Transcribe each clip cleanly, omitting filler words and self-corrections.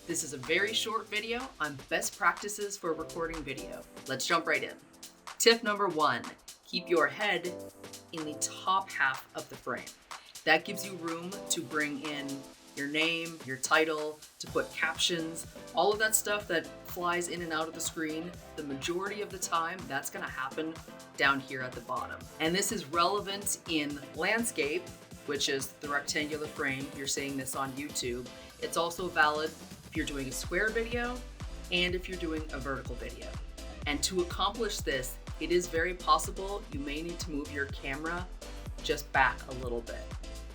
This is a very short video on best practices for recording video. Let's jump right in. Tip number 1, keep your head in the top half of the frame. That gives you room to bring in your name, your title, to put captions, all of that stuff that flies in and out of the screen. The majority of the time, that's gonna happen down here at the bottom. And this is relevant in landscape, which is the rectangular frame. You're seeing this on YouTube. It's also valid if you're doing a square video and if you're doing a vertical video. And to accomplish this, it is very possible you may need to move your camera just back a little bit,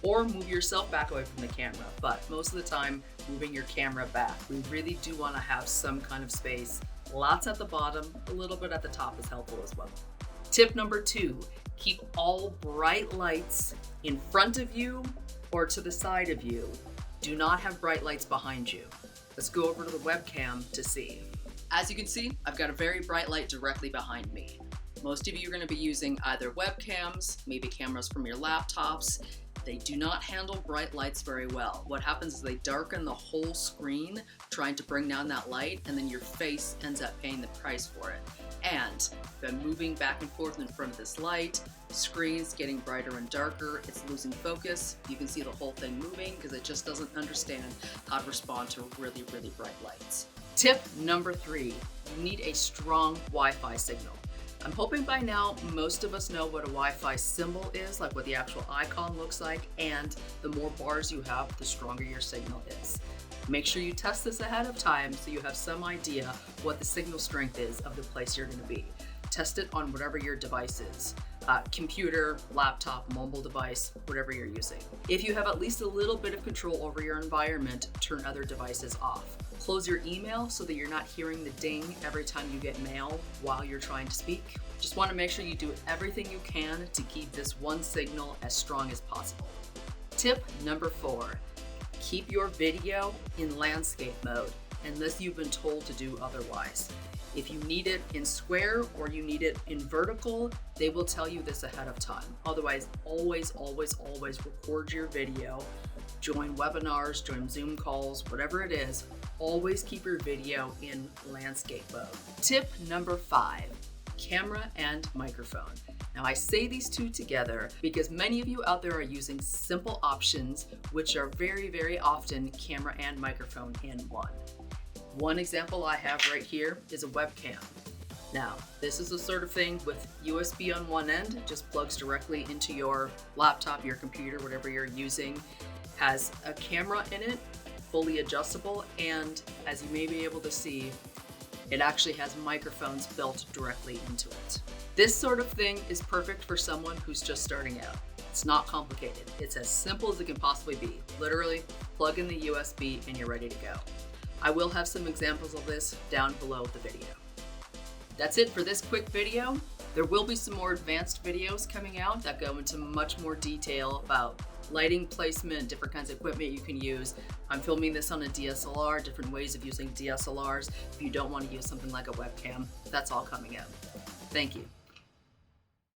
or move yourself back away from the camera. But most of the time, moving your camera back. We really do want to have some kind of space. Lots at the bottom, a little bit at the top is helpful as well. Tip number 2, keep all bright lights in front of you or to the side of you. Do not have bright lights behind you. Let's go over to the webcam to see. As you can see, I've got a very bright light directly behind me. Most of you are going to be using either webcams, maybe cameras from your laptops. They do not handle bright lights very well. What happens is they darken the whole screen trying to bring down that light, and then your face ends up paying the price for it. And by moving back and forth in front of this light, the screen's getting brighter and darker, it's losing focus. You can see the whole thing moving because it just doesn't understand how to respond to really, really bright lights. Tip number 3, you need a strong Wi-Fi signal. I'm hoping by now most of us know what a Wi-Fi symbol is, like what the actual icon looks like, and the more bars you have, the stronger your signal is. Make sure you test this ahead of time so you have some idea what the signal strength is of the place you're going to be. Test it on whatever your device is. Computer, laptop, mobile device, whatever you're using. If you have at least a little bit of control over your environment, turn other devices off. Close your email so that you're not hearing the ding every time you get mail while you're trying to speak. Just want to make sure you do everything you can to keep this one signal as strong as possible. Tip number 4, keep your video in landscape mode unless you've been told to do otherwise. If you need it in square or you need it in vertical, they will tell you this ahead of time. Otherwise, always record your video. Join webinars, join Zoom calls, whatever it is, always keep your video in landscape mode. Tip number 5, camera and microphone. Now I say these two together because many of you out there are using simple options, which are very, very often camera and microphone in one. One example I have right here is a webcam. Now, this is the sort of thing with USB on one end, it just plugs directly into your laptop, your computer, whatever you're using. Has a camera in it, fully adjustable, and as you may be able to see, it actually has microphones built directly into it. This sort of thing is perfect for someone who's just starting out. It's not complicated. It's as simple as it can possibly be. Literally, plug in the USB and you're ready to go. I will have some examples of this down below the video. That's it for this quick video. There will be some more advanced videos coming out that go into much more detail about lighting placement, different kinds of equipment you can use. I'm filming this on a DSLR, different ways of using DSLRs. If you don't want to use something like a webcam, that's all coming out. Thank you.